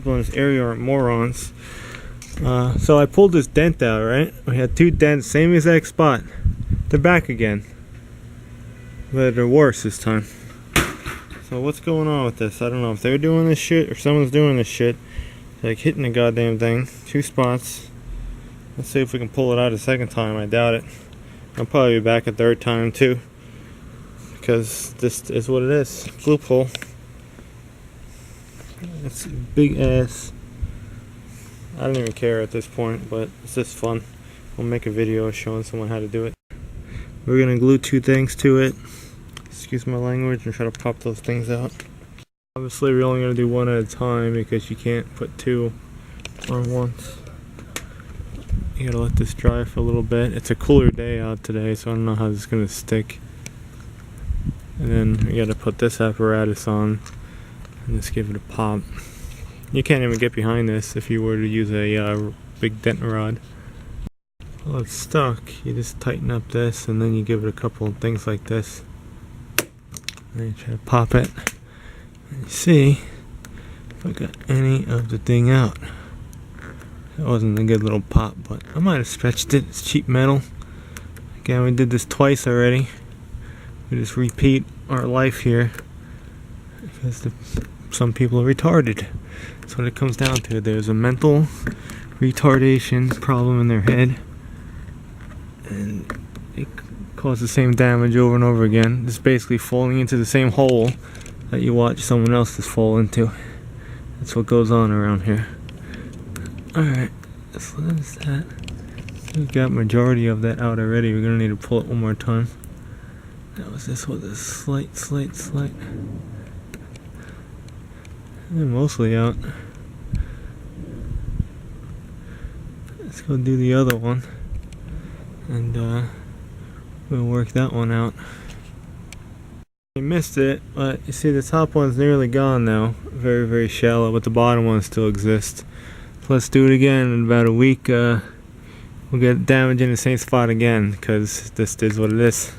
people in this area aren't morons. So I pulled this dent out, right? We had 2 dents, same exact spot. They're back again. But they're worse this time. So what's going on with this? I don't know if they're doing this shit or someone's doing this shit. Like hitting the goddamn thing. 2 spots. Let's see if we can pull it out a second time. I doubt it. I'll probably be back a 3rd time too. Because this is what it is. Loophole. It's a big ass. I don't even care at this point, but it's just fun. We'll make a video showing someone how to do it. We're gonna glue 2 things to it. Excuse my language, and try to pop those things out. Obviously, we're only gonna do 1 at a time because you can't put 2 on once. You gotta let this dry for a little bit. It's a cooler day out today, so I don't know how this is gonna stick. And then we gotta put this apparatus on and just give it a pop. You can't even get behind this if you were to use a big dent rod. Well, it's stuck. You just tighten up this and then you give it a couple of things like this. And you try to pop it. And you see if I got any of the thing out. That wasn't a good little pop, but I might have stretched it. It's cheap metal. Again, we did this twice already. We just repeat our life here because some people are retarded. That's what it comes down to. There's a mental retardation problem in their head, and it causes the same damage over and over again. It's basically falling into the same hole that you watch someone else's fall into. That's what goes on around here. Alright, so that's that. We've got majority of that out already. We're gonna need to pull it one more time. That was this with a slight. And mostly out. Let's go do the other one. And we'll work that one out. You missed it, but you see the top one's nearly gone now. Very, very shallow, but the bottom one still exists. So let's do it again in about a week. We'll get damage in the same spot again, because this is what it is.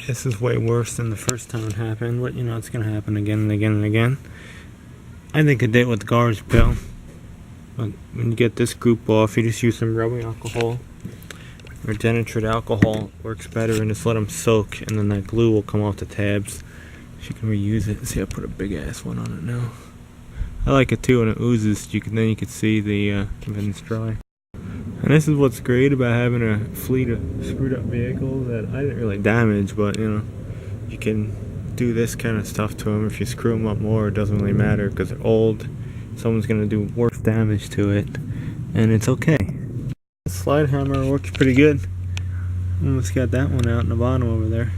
This is way worse than the first time it happened, but you know it's gonna happen again and again and again. I think I did with the garbage pail. But when you get this group off, you just use some rubbing alcohol or denatured alcohol. It works better, and just let them soak, and then that glue will come off the tabs. So you can reuse it. See, I put a big ass one on it now. I like it too when it oozes. Then you can see the when it's dry. And this is what's great about having a fleet of screwed up vehicles that I didn't really damage, but you know, you can do this kind of stuff to them. If you screw them up more, it doesn't really matter because they're old. Someone's gonna do worse damage to it, and it's okay. The slide hammer works pretty good. Almost got that one out in the bottom over there.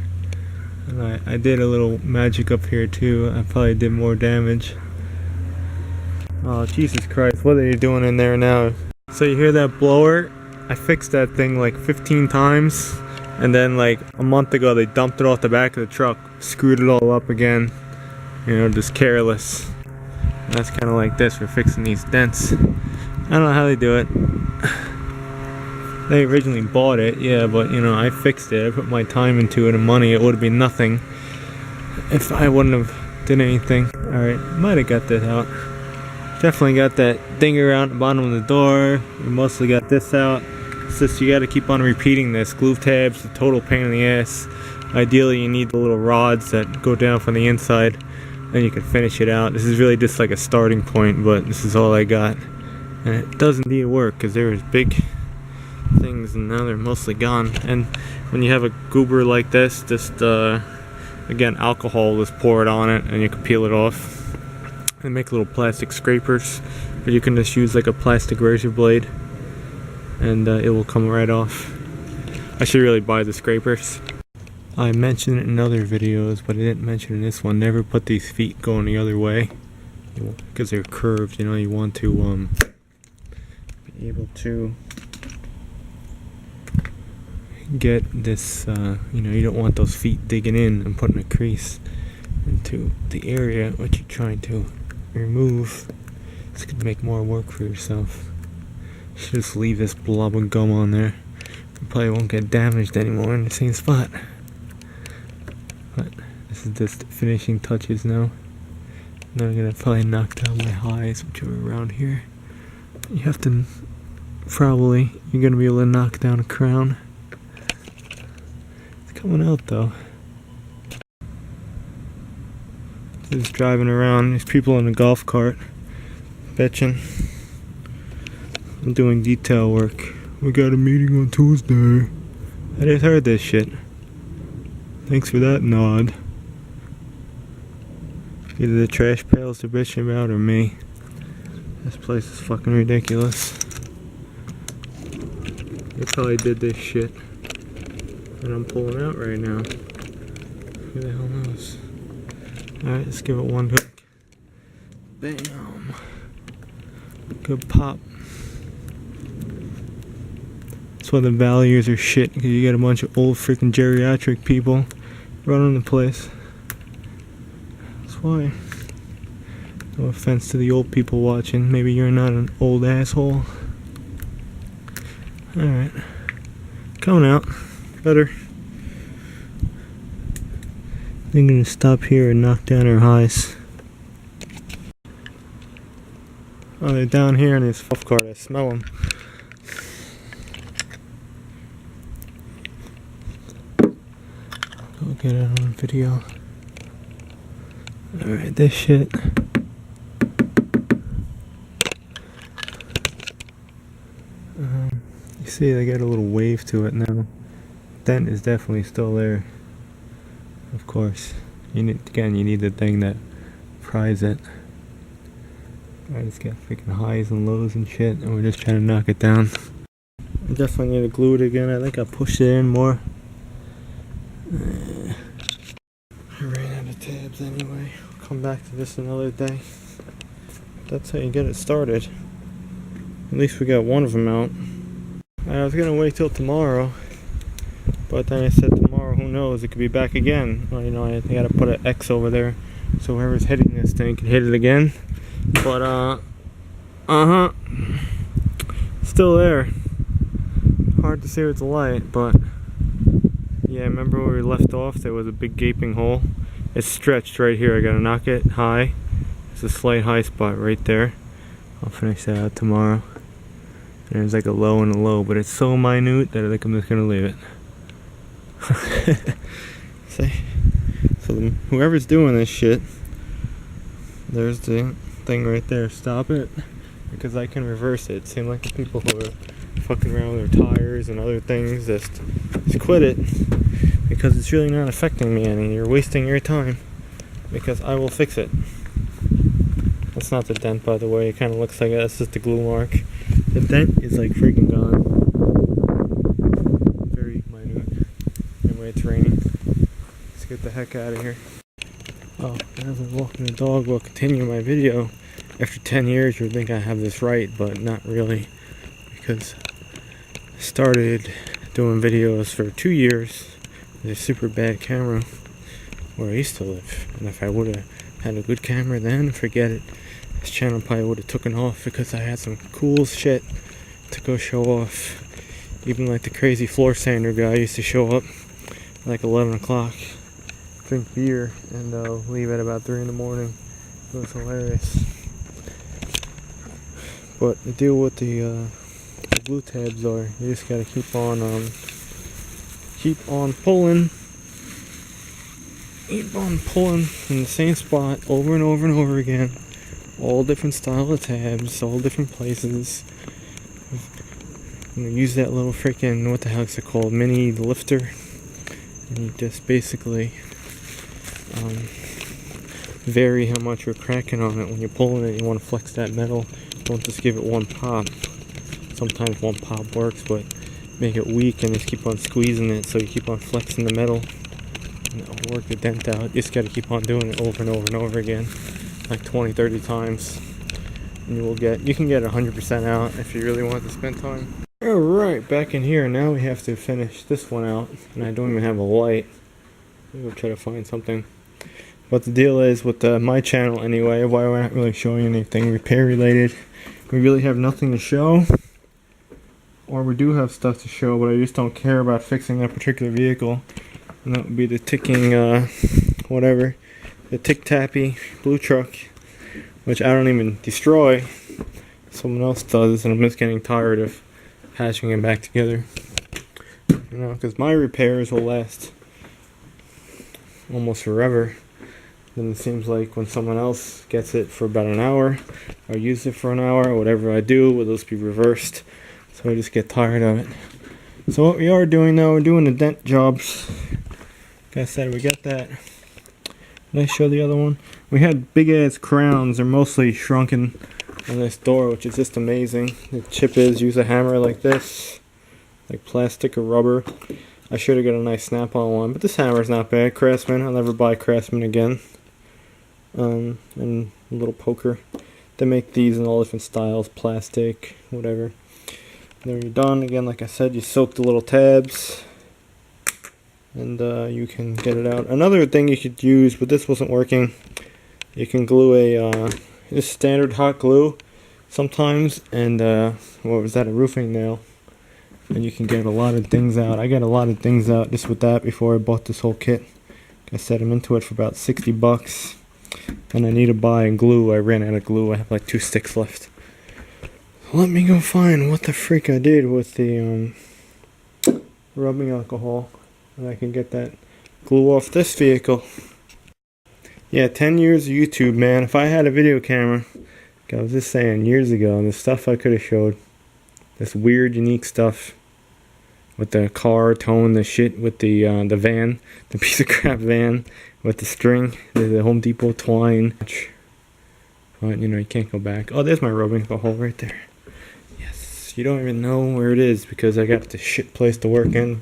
And I did a little magic up here too. I probably did more damage. Oh Jesus Christ, what are you doing in there now? So you hear that blower? I fixed that thing like 15 times, and then like a month ago they dumped it off the back of the truck, screwed it all up again, you know, just careless. And that's kind of like this for fixing these dents. I don't know how they do it. They originally bought it, yeah, but you know, I fixed it. I put my time into it and money. It would have been nothing if I wouldn't have did anything. Alright, might have got this out. Definitely got that dinger out the bottom of the door. We mostly got this out. It's just you got to keep on repeating this. Glue tabs, a total pain in the ass. Ideally, you need the little rods that go down from the inside. Then you can finish it out. This is really just like a starting point, but this is all I got. And it does indeed work because there was big things and now they're mostly gone. And when you have a goober like this, just again, alcohol, just pour it on it and you can peel it off. And make little plastic scrapers, or you can just use like a plastic razor blade and it will come right off. I should really buy the scrapers. I mentioned it in other videos, but I didn't mention in this one. Never put these feet going the other way because they're curved. You know, you want to be able to get this. You know, you don't want those feet digging in and putting a crease into the area what you're trying to remove. This could make more work for yourself. You should just leave this blob of gum on there. You probably won't get damaged anymore in the same spot. But this is just finishing touches now. Then I'm gonna probably knock down my highs, which are around here. You have to you're gonna be able to knock down a crown. It's coming out though. Just driving around, there's people in a golf cart bitching. I'm doing detail work. We got a meeting on Tuesday. I just heard this shit. Thanks for that nod. Either the trash pails they're bitching about or me. This place is fucking ridiculous. They probably did this shit. And I'm pulling out right now. Who the hell knows? Alright, let's give it one hook. Bam. Good pop. That's why the values are shit, because you got a bunch of old freaking geriatric people running the place. That's why. No offense to the old people watching. Maybe you're not an old asshole. Alright. Coming out. Better. I'm gonna stop here and knock down our highs. Oh, they're down here in this golf cart. I smell them. Go get it on video. Alright, this shit. You see, they got a little wave to it now. Dent is definitely still there. Of course, you need the thing that pries it. I just got freaking highs and lows and shit, and we're just trying to knock it down. I definitely need to glue it again. I think I pushed it in more. I ran out of tabs anyway. I'll come back to this another day. That's how you get it started. At least we got one of them out. I was gonna wait till tomorrow. But then I said tomorrow, who knows, it could be back again. Well, you know, I gotta put an X over there so whoever's hitting this thing can hit it again. But, still there. Hard to see with the light, but yeah, remember where we left off? There was a big gaping hole. It's stretched right here. I gotta knock it high. There's a slight high spot right there. I'll finish that out tomorrow. And there's like a low and a low, but it's so minute that I think I'm just gonna leave it. See? So whoever's doing this shit, there's the thing right there. Stop it, because I can reverse it. It seems like the people who are fucking around with their tires and other things just quit it, because it's really not affecting me any. You're wasting your time, because I will fix it. That's not the dent, by the way. It kind of looks like it. That's just the glue mark. The dent is like freaking gone. It's raining. Let's get the heck out of here. Oh, as I'm walking the dog, we'll continue my video. After 10 years, you'd think I have this right, but not really. Because I started doing videos for 2 years with a super bad camera where I used to live. And if I would have had a good camera then, forget it. This channel probably would have taken off, because I had some cool shit to go show off. Even like the crazy floor sander guy used to show up like 11 o'clock, drink beer, and leave at about 3 in the morning. It was hilarious. But the deal with the glue tabs are, you just gotta keep on pulling in the same spot over and over and over again. All different style of tabs, all different places. You know, use that little freaking, what the heck's it called, mini lifter. And you just basically vary how much you're cracking on it. When you're pulling it, you want to flex that metal. Don't just give it one pop. Sometimes one pop works, but make it weak and just keep on squeezing it, so you keep on flexing the metal. And it'll work the dent out. You just got to keep on doing it over and over and over again, like 20, 30 times. And you can get 100% out if you really want to spend time. Alright, back in here. Now we have to finish this one out, and I don't even have a light. Maybe we'll try to find something. But the deal is, with my channel anyway, why we're not really showing anything repair related. We really have nothing to show. Or we do have stuff to show, but I just don't care about fixing that particular vehicle. And that would be the ticking, the Tick Tappy blue truck. which I don't even destroy. Someone else does, and I'm just getting tired of patching it back together. You know, because my repairs will last almost forever. Then it seems like when someone else gets it for about an hour, or use it for an hour, whatever I do, will those be reversed? So I just get tired of it. So what we are doing now, we're doing the dent jobs. Like I said, we got that. Did I show the other one? We had big ass crowns. They're mostly shrunken on this door, which is just amazing. The chip is, use a hammer like this, like plastic or rubber. I should have got a nice snap-on one, but this hammer's not bad. Craftsman, I'll never buy Craftsman again. And a little poker. They make these in all different styles, plastic, whatever. And then you're done. Again, like I said, you soak the little tabs, and you can get it out. Another thing you could use, but this wasn't working, you can glue a just standard hot glue sometimes, and what was that, a roofing nail, and you can get a lot of things out. I got a lot of things out just with that before I bought this whole kit. Like I said, I'm into it for about 60 bucks, and I need to buy glue. I ran out of glue. I have like 2 sticks left. Let me go find what the freak I did with the rubbing alcohol, and I can get that glue off this vehicle. Yeah, 10 years of YouTube, man. If I had a video camera, like I was just saying years ago, the stuff I could have showed, this weird, unique stuff with the car towing the shit with the van, the piece of crap van with the string, the Home Depot twine. But you know, you can't go back. Oh, there's my rubbing alcohol right there. Yes, you don't even know where it is because I got this shit place to work in.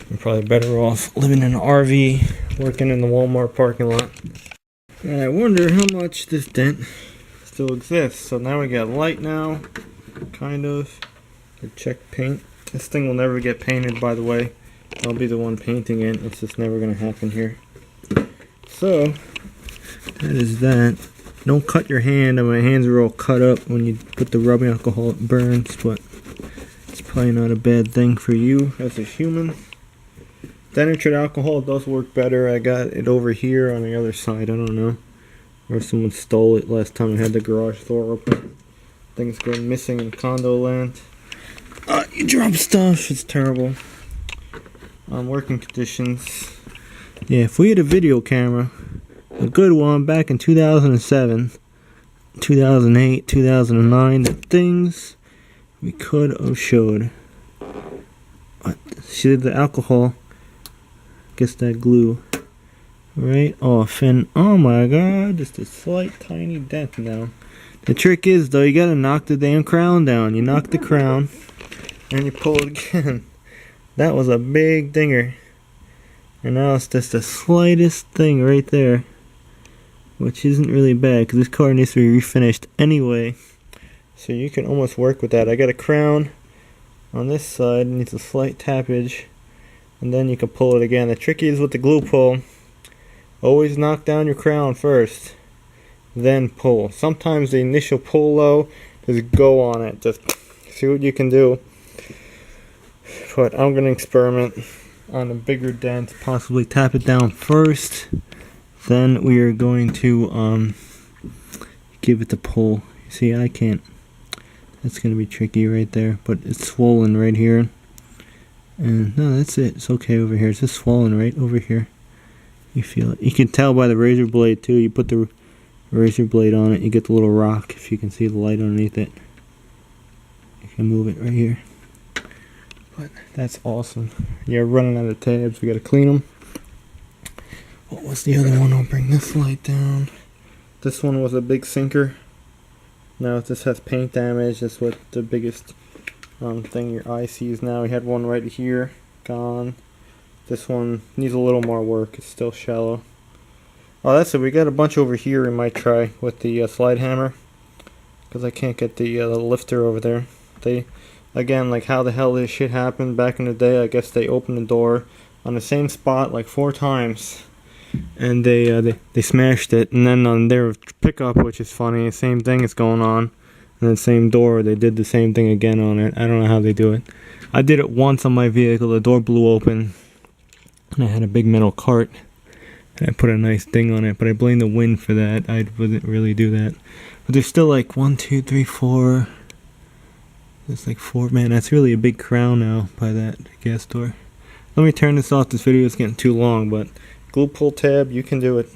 I'm probably better off living in an RV, working in the Walmart parking lot. And I wonder how much this dent still exists. So now we got light now, kind of. Check paint. This thing will never get painted, by the way. I'll be the one painting it. It's just never going to happen here. So, that is that. Don't cut your hand, and my hands are all cut up when you put the rubbing alcohol. It burns, but it's probably not a bad thing for you as a human. Denatured alcohol does work better. I got it over here on the other side. I don't know. Or someone stole it last time I had the garage door open. Things go missing in condo land. You drop stuff. It's terrible. Working conditions. Yeah, if we had a video camera, a good one back in 2007, 2008, 2009, the things we could have showed. See the alcohol gets that glue right off, and oh my god, just a slight tiny dent now. The trick is though, you gotta knock the damn crown down. You knock the crown and you pull it again. That was a big dinger, and now it's just the slightest thing right there, which isn't really bad because this car needs to be refinished anyway, so you can almost work with that. I got a crown on this side, it needs a slight tappage, and then you can pull it again. The trick is with the glue pull, always knock down your crown first, then pull. Sometimes the initial pull though, just go on it, just see what you can do. But I'm going to experiment on a bigger dent, possibly tap it down first, then we are going to give it the pull. See, I can't, that's going to be tricky right there, but it's swollen right here. And no, that's it. It's okay over here. It's just swollen right over here. You feel it. You can tell by the razor blade too. You put the razor blade on it, you get the little rock. If you can see the light underneath it, you can move it right here. But that's awesome. Yeah, running out of tabs. We gotta clean them. What was the other one? I'll bring this light down. This one was a big sinker. Now it just has paint damage. That's what the biggest thing your eye sees now. We had one right here, gone. This one needs a little more work. It's still shallow. Oh, that's it. We got a bunch over here we might try with the slide hammer, because I can't get the lifter over there. Again, like how the hell this shit happened back in the day, I guess they opened the door on the same spot like 4 times, and they smashed it. And then on their pickup, which is funny, the same thing is going on. And the same door, they did the same thing again on it. I don't know how they do it. I did it once on my vehicle. The door blew open, and I had a big metal cart, And I put a nice thing on it, but I blame the wind for that. I wouldn't really do that. But there's still like 1, 2, 3, 4. There's like 4. Man, that's really a big crown now by that gas store. Let me turn this off. This video is getting too long, but glue pull tab, you can do it.